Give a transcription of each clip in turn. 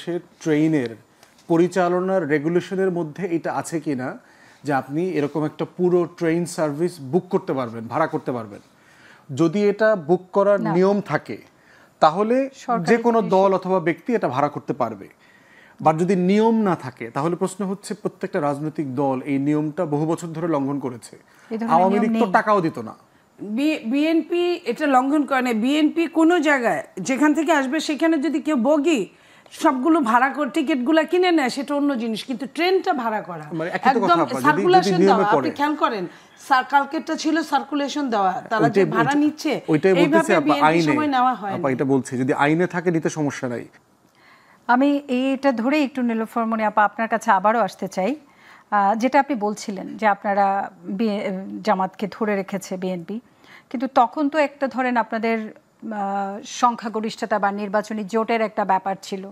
বাংলাদেশের ট্রেনের পরিচালনার রেগুলেশনের মধ্যে এটা আছে কিনা যে আপনি এরকম একটা পুরো ট্রেন সার্ভিস বুক করতে পারবেন, ভাড়া করতে পারবেন? যদি এটা বুক করার নিয়ম থাকে তাহলে যে কোনো দল অথবা ব্যক্তি এটা ভাড়া করতে পারবে। বা যদি নিয়ম না থাকে তাহলে প্রশ্ন হচ্ছে প্রত্যেকটা রাজনৈতিক দল এই নিয়মটা বহু বছর ধরে লঙ্ঘন করেছে। আওয়ামী লীগ তো টাকাও দিত না। বিএনপি এটা লঙ্ঘন করে না। বিএনপি কোনো জায়গায় যেখান থেকে আসবে সেখানে যদি কেউ বগি সবগুলো ভাড়া করে টিকিটগুলো কিনে নেয় সেটা অন্য জিনিস, কিন্তু ট্রেনটা ভাড়া করা একদম সার্কুলেশন দেওয়া। আপনি খেয়াল করেন কালকেরটা ছিল সার্কুলেশন দেওয়া, তারা যে ভাড়া নিচ্ছে এইভাবে বিএনপি সময় নেওয়া হয় না। এটা বলছে যদি আইনে থাকে নিতে সমস্যা নাই। আমি এইটা ধরে একটু নীলুফার মনি আপা আপনার কাছে আবারও আসতে চাই, যেটা আপনি বলছিলেন যে আপনারা জামাতকে ধরে রেখেছে বিএনপি, কিন্তু তখন তো একটা ধরেন আপনাদের সংখ্যাগরিষ্ঠতা বা নির্বাচনী জোটের একটা ব্যাপার ছিল।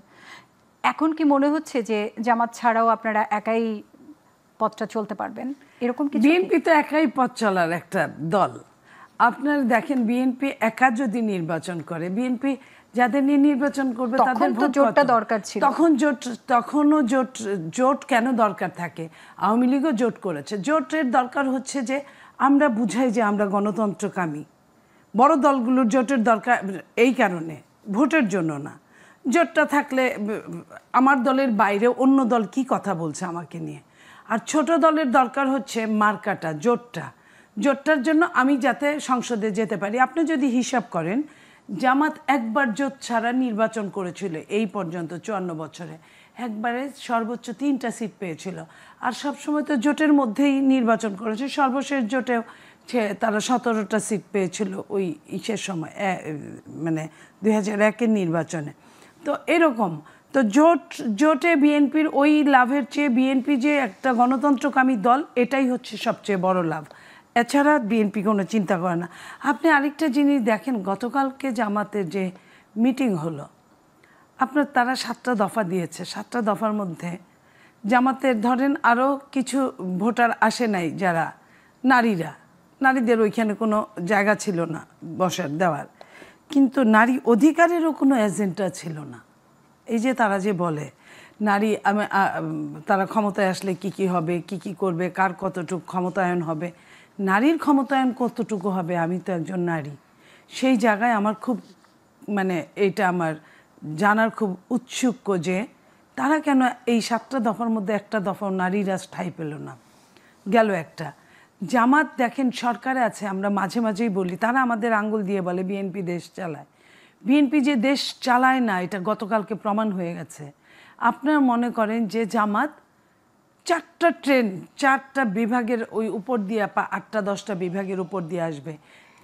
এখন কি মনে হচ্ছে যে জামাত ছাড়াও আপনারা একাই পথটা চলতে পারবেন এরকম কিছু? বিএনপি তো একাই পথ চলার একটা দল। আপনার দেখেন বিএনপি একা যদি নির্বাচন করে, বিএনপি যাদের নিয়ে নির্বাচন করবে তাদের জোটটা দরকার ছিল। তখনও জোট কেন দরকার থাকে? আওয়ামী লীগও জোট করেছে। জোটের দরকার হচ্ছে যে আমরা বুঝাই যে আমরা গণতন্ত্রকামী। বড় দলগুলোর জোটের দরকার এই কারণে, ভোটের জন্য না। জোটটা থাকলে আমার দলের বাইরে অন্য দল কি কথা বলছে আমাকে নিয়ে। আর ছোট দলের দরকার হচ্ছে মার্কাটা, জোটটার জন্য আমি যাতে সংসদে যেতে পারি। আপনি যদি হিসাব করেন জামাত একবার জোট ছাড়া নির্বাচন করেছিল এই পর্যন্ত 54 বছরে, একবারে সর্বোচ্চ 3টা সিট পেয়েছিল। আর সবসময় তো জোটের মধ্যেই নির্বাচন করেছে। সর্বশেষ জোটেও তারা 17টা সিট পেয়েছিল ওই ইসের সময়, মানে 2001-এর নির্বাচনে। তো এরকম তো জোটে বিএনপির ওই লাভের চেয়ে বিএনপি যে একটা গণতন্ত্রকামী দল এটাই হচ্ছে সবচেয়ে বড় লাভ। এছাড়া বিএনপি কোনো চিন্তা করে না। আপনি আরেকটা জিনিস দেখেন, গতকালকে জামাতের যে মিটিং হলো, আপনার তারা 7টা দফা দিয়েছে। 7টা দফার মধ্যে জামাতের ধরেন আরও কিছু ভোটার আসে নাই, যারা নারীদের ওইখানে কোনো জায়গা ছিল না বসার দেওয়ার, কিন্তু নারী অধিকারেরও কোনো এজেন্ডা ছিল না। এই যে তারা যে বলে নারী তারা ক্ষমতায় আসলে কি হবে, কি করবে, কার কতটুকু ক্ষমতায়ন হবে, নারীর ক্ষমতায়ন কতটুকু হবে, আমি তো একজন নারী। সেই জায়গায় আমার খুব মানে এটা আমার জানার খুব উৎসুক যে তারা কেন এই 7টা দফার মধ্যে একটা দফা নারীরা ঠাঁই পেল না, গেল একটা। জামাত দেখেন সরকারে আছে, আমরা মাঝে মাঝেই বলি, তারা আমাদের আঙ্গুল দিয়ে বলে বিএনপি দেশ চালায়। বিএনপি যে দেশ চালায় না এটা গতকালকে প্রমাণ হয়ে গেছে। আপনারা মনে করেন যে জামাত 4টা ট্রেন 4টা বিভাগের ওই উপর দিয়ে 8টা 10টা বিভাগের উপর দিয়ে আসবে,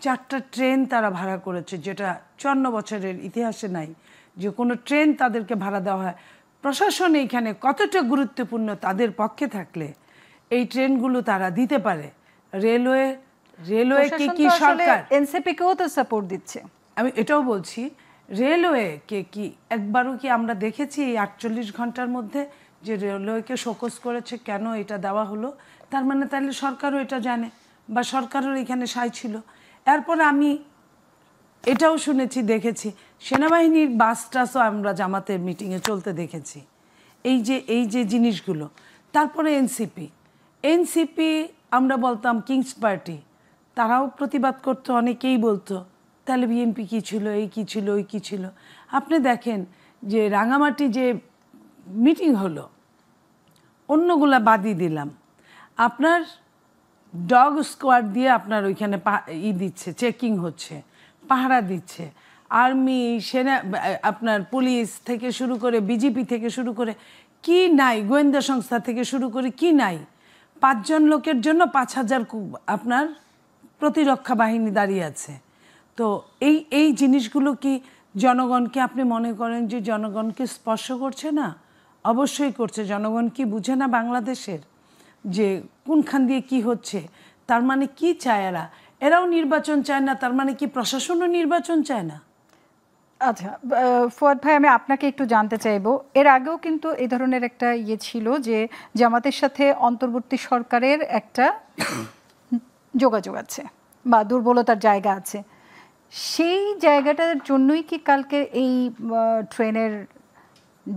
4টা ট্রেন তারা ভাড়া করেছে, যেটা 54 বছরের ইতিহাসে নাই যে কোনো ট্রেন তাদেরকে ভাড়া দেওয়া হয়। প্রশাসন এইখানে কতটা গুরুত্বপূর্ণ তাদের পক্ষে থাকলে এই ট্রেনগুলো তারা দিতে পারে। রেলওয়ে কি সরকার এনসিপিকেও তো সাপোর্ট দিচ্ছে। আমি এটাও বলছি, রেলওয়েকে কি একবারও কি আমরা দেখেছি এই 48 ঘন্টার মধ্যে যে রেলওয়েকে শোকজ করেছে? কেন এটা দেওয়া হলো? তার মানে তাহলে সরকারও এটা জানে বা সরকারের এখানে সায় ছিল। এরপরে আমি এটাও শুনেছি, দেখেছি সেনাবাহিনীর বাস টাসও আমরা জামাতের মিটিংয়ে চলতে দেখেছি। এই যে জিনিসগুলো। তারপরে এনসিপি আমরা বলতাম কিংস পার্টি, তারাও প্রতিবাদ করতো, অনেকেই বলতো তাহলে বিএনপি কী ছিল, এই কী ছিল, ওই কী ছিল। আপনি দেখেন যে রাঙামাটি যে মিটিং হলো, অন্যগুলা বাদই দিলাম, আপনার ডগ স্কোয়াড দিয়ে আপনার ওইখানে দিচ্ছে, চেকিং হচ্ছে, পাহারা দিচ্ছে, আর্মি, সেনা, আপনার পুলিশ থেকে শুরু করে বিজেপি থেকে শুরু করে কি নাই, গোয়েন্দা সংস্থা থেকে শুরু করে কি নাই। 5 জন লোকের জন্য 5000 আপনার প্রতিরক্ষা বাহিনী দাঁড়িয়ে আছে। তো এই জিনিসগুলো কি জনগণকে আপনি মনে করেন যে জনগণকে স্পর্শ করছে না? অবশ্যই করছে। জনগণ কি বুঝে না বাংলাদেশের যে কোনখান দিয়ে কি হচ্ছে? তার মানে কি চায় এরাও নির্বাচন চায় না, তার মানে কি প্রশাসনও নির্বাচন চায় না? আচ্ছা ফুয়াদ ভাই, আমি আপনাকে একটু জানতে চাইবো, এর আগেও কিন্তু এই ধরনের একটা ছিল যে জামাতের সাথে অন্তর্বর্তী সরকারের একটা যোগাযোগ আছে বা দুর্বলতার জায়গা আছে, সেই জায়গাটার জন্যই কি কালকে এই ট্রেনের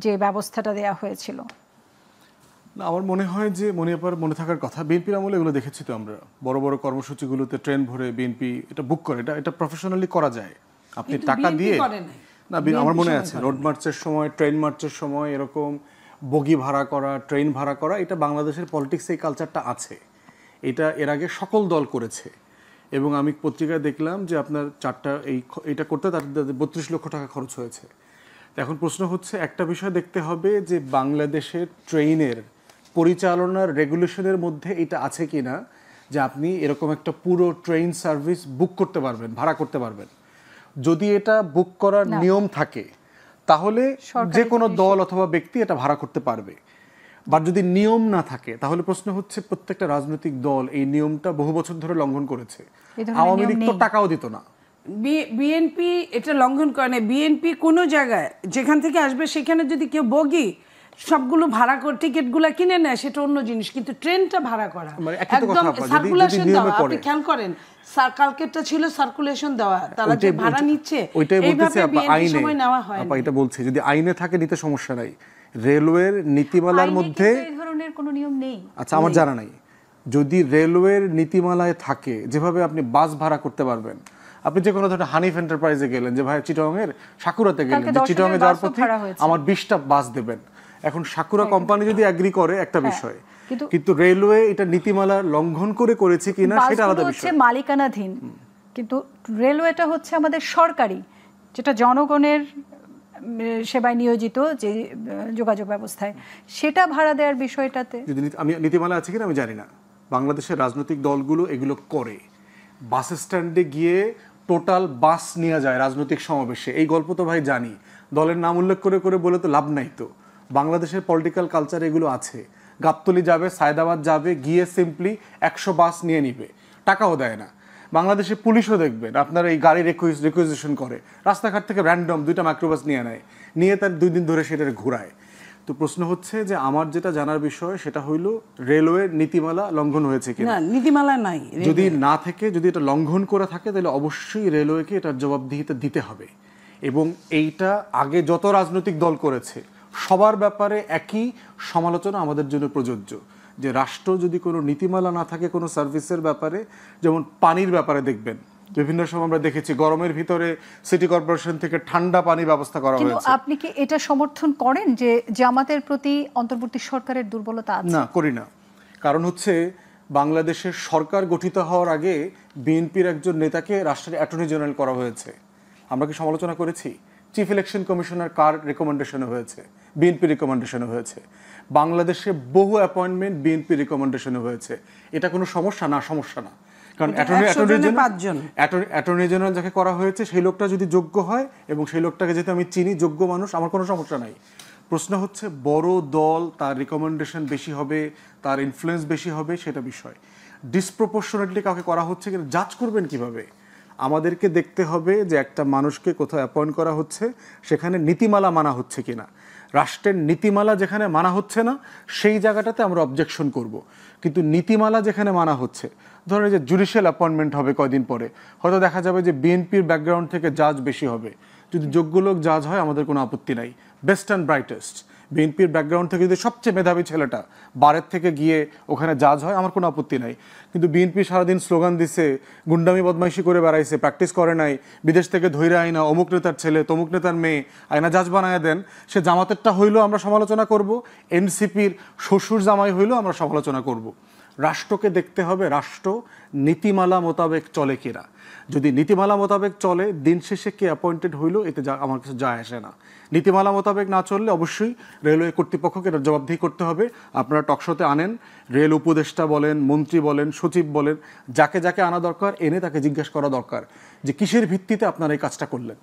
যে ব্যবস্থাটা দেয়া হয়েছিল? না, আমার মনে হয় যে মনে থাকার কথা, বিএনপির আমলে এগুলো দেখেছি তো আমরা, বড় বড় কর্মসূচিগুলোতে ট্রেন ভরে বিএনপি এটা বুক করে, এটা প্রফেশনালি করা যায়। আপনি টাকা দিয়ে না, আমার মনে আছে রোড মার্চের সময়, ট্রেন মার্চের সময় এরকম বগি ভাড়া করা, ট্রেন ভাড়া করা, এটা বাংলাদেশের পলিটিক্সে এই কালচারটা আছে। এটা এর আগে সকল দল করেছে এবং আমি পত্রিকায় দেখলাম যে আপনার এইটা করতে তাদের 32 লক্ষ টাকা খরচ হয়েছে। এখন প্রশ্ন হচ্ছে, একটা বিষয় দেখতে হবে যে বাংলাদেশের ট্রেনের পরিচালনার রেগুলেশনের মধ্যে এটা আছে কিনা যে আপনি এরকম একটা পুরো ট্রেন সার্ভিস বুক করতে পারবেন, ভাড়া করতে পারবেন। যদি এটা বুক করার নিয়ম থাকে তাহলে যে কোনো দল অথবা ব্যক্তি এটা ভাড়া করতে পারবে। বা যদি নিয়ম না থাকে তাহলে প্রশ্ন হচ্ছে, প্রত্যেকটা রাজনৈতিক দল এই নিয়মটা বহু বছর ধরে লঙ্ঘন করেছে। আওয়ামী লীগ তো টাকাও দিত না। বিএনপি এটা লঙ্ঘন করে না। বিএনপি কোনো জায়গায় যেখান থেকে আসবে সেখানে যদি কেউ বগি সবগুলো ভাড়া করে টিকিটগুলো কিনে নেয় সেটা অন্য জিনিস, কিন্তু ট্রেনটা ভাড়া করা একদম সার্কুলেশন দেওয়া। আপনি খেয়াল করেন কালকেরটা ছিল সার্কুলেশন দেওয়া, তারা যে ভাড়া নিচ্ছে এইভাবে বিএনপি সময় নেওয়া হয় না। এটা বলছে যদি আইনে থাকে নিতে সমস্যা নাই, রেলওয়ের নীতিমালার মধ্যে এই ধরনের কোনো নিয়ম নেই। আচ্ছা, আমার জানা নাই। যদি রেলওয়ের নীতিমালায় থাকে যেভাবে আপনি বাস ভাড়া করতে পারবেন, আপনি যে কোনো ধরনের হানিফ এন্টারপ্রাইজে গেলেন, যে ভাই চিটাগংয়ের সাকুরাতে গেলেন, যে চিটাগংয়ে যাওয়ার পথে আমার 20টা বাস দেবেন। এখন সাকুরা কোম্পানি যদি এগ্রি করে একটা বিষয়, কিন্তু রেলওয়ে এটা নীতিমালা লঙ্ঘন করেছে কিনা সেটা আলাদা বিষয়। হচ্ছে মালিকানাধীন, কিন্তু রেলওয়েটা হচ্ছে আমাদের সরকারি, যেটা জনগণের সেবায় নিয়োজিত যে যোগাযোগ ব্যবস্থায়, সেটা ভাড়া দেওয়ার বিষয়টাতে যদি আমি নীতিমালা আছে কিনা আমি জানি না। বাংলাদেশের রাজনৈতিক দলগুলো এগুলো করে, বাস স্ট্যান্ডে গিয়ে টোটাল বাস নিয়ে যায় রাজনৈতিক সমাবেশে। এই গল্প তো ভাই জানি, দলের নাম উল্লেখ করে বলে তো লাভ নাই। তো বাংলাদেশের পলিটিক্যাল কালচার এগুলো আছে। গাবতলী যাবে, সায়দাবাদ যাবে, গিয়ে সিম্পলি 100 বাস নিয়ে নিবে, টাকাও দেয় না। বাংলাদেশে পুলিশও দেখবেন আপনার এই গাড়ি রিকুইজিশন করে, রাস্তাঘাট থেকে র্যান্ডম 2টা মাইক্রোবাস নিয়ে তার 2 দিন ধরে সেটা ঘুরায়। তো প্রশ্ন হচ্ছে যে আমার যেটা জানার বিষয় সেটা হইল রেলওয়ে নীতিমালা লঙ্ঘন হয়েছে কিনা। নীতিমালা নাই, যদি না থাকে, যদি এটা লঙ্ঘন করে থাকে তাহলে অবশ্যই রেলওয়েকে এটার জবাবদিহিতা দিতে হবে। এবং এইটা আগে যত রাজনৈতিক দল করেছে সবার ব্যাপারে একই সমালোচনা আমাদের জন্য প্রযোজ্য, যে রাষ্ট্র যদি কোনো নীতিমালা না থাকে কোনো সার্ভিসের ব্যাপারে, যেমন পানির ব্যাপারে দেখবেন বিভিন্ন সময় আমরা দেখেছি গরমের ভিতরে সিটি কর্পোরেশন থেকে ঠান্ডা পানি ব্যবস্থা করা হয়েছে। আপনি কি এটা সমর্থন করেন যে জামাতের প্রতি অন্তর্বর্তী সরকারের দুর্বলতা আছে? না, করি না। কারণ হচ্ছে বাংলাদেশের সরকার গঠিত হওয়ার আগে বিএনপির একজন নেতাকে রাষ্ট্রের অ্যাটর্নি জেনারেল করা হয়েছে। আমরা কি সমালোচনা করেছি? চিফ ইলেকশন কমিশনার কার রেকমেন্ডেশনে হয়েছে? বিএনপি রিকমেন্ডেশনে হয়েছে। বাংলাদেশে বহু অ্যাপয়েন্টমেন্ট বিএনপি রিকমেন্ডেশনে হয়েছে। এটা কোনো সমস্যা না? সমস্যা না। কারণ অ্যাটর্নি জেনারেল যাকে করা হয়েছে সেই লোকটা যদি যোগ্য হয়, এবং সেই লোকটাকে যেহেতু আমি চিনি, যোগ্য মানুষ, আমার কোনো সমস্যা নাই। প্রশ্ন হচ্ছে বড় দল, তার রিকমেন্ডেশন বেশি হবে, তার ইনফ্লুয়েন্স বেশি হবে, সেটা বিষয়। ডিসপ্রপোর্শনেটলি কাউকে করা হচ্ছে কিনা জাজ করবেন কিভাবে? আমাদেরকে দেখতে হবে যে একটা মানুষকে কোথাও অ্যাপয়েন্ট করা হচ্ছে সেখানে নীতিমালা মানা হচ্ছে কিনা। রাষ্ট্রের নীতিমালা যেখানে মানা হচ্ছে না সেই জায়গাটাতে আমরা অবজেকশন করব। কিন্তু নীতিমালা যেখানে মানা হচ্ছে, ধরেন যে জুডিশিয়াল অ্যাপয়েন্টমেন্ট হবে কয়দিন পরে, হয়তো দেখা যাবে যে বিএনপির ব্যাকগ্রাউন্ড থেকে জাজ বেশি হবে। যদি যোগ্য লোক জাজ হয় আমাদের কোনো আপত্তি নাই, বেস্ট অ্যান্ড ব্রাইটেস্ট। বিএনপির ব্যাকগ্রাউন্ড থেকে যদি সবচেয়ে মেধাবী ছেলেটা বারের থেকে গিয়ে ওখানে জাজ হয়, আমার কোনো আপত্তি নাই। কিন্তু বিএনপি সারাদিন স্লোগান দিছে, গুন্ডামি বদমাইশি করে বেড়াইছে, প্র্যাকটিস করে নাই, বিদেশ থেকে ধৈর্য আইনা, অমুক নেতার ছেলে তমুক নেতার মেয়ে আইনা জাজ বানায় দেন, সে জামাতেরটা হইলেও আমরা সমালোচনা করব, এনসিপির শ্বশুর জামাই হইলেও আমরা সমালোচনা করব। রাষ্ট্রকে দেখতে হবে রাষ্ট্র নীতিমালা মোতাবেক চলে কিনা। যদি নীতিমালা মোতাবেক চলে, দিন শেষে কে অ্যাপয়েন্টেড হইলো এতে আমার কাছে যায় আসে না। নীতিমালা মোতাবেক না চললে অবশ্যই রেলওয়ে কর্তৃপক্ষকে এটা জবাবদিহি করতে হবে। আপনারা টকশোতে আনেন, রেল উপদেষ্টা বলেন, মন্ত্রী বলেন, সচিব বলেন, যাকে যাকে আনা দরকার এনে তাকে জিজ্ঞাসা করা দরকার যে কিসের ভিত্তিতে আপনারা এই কাজটা করলেন।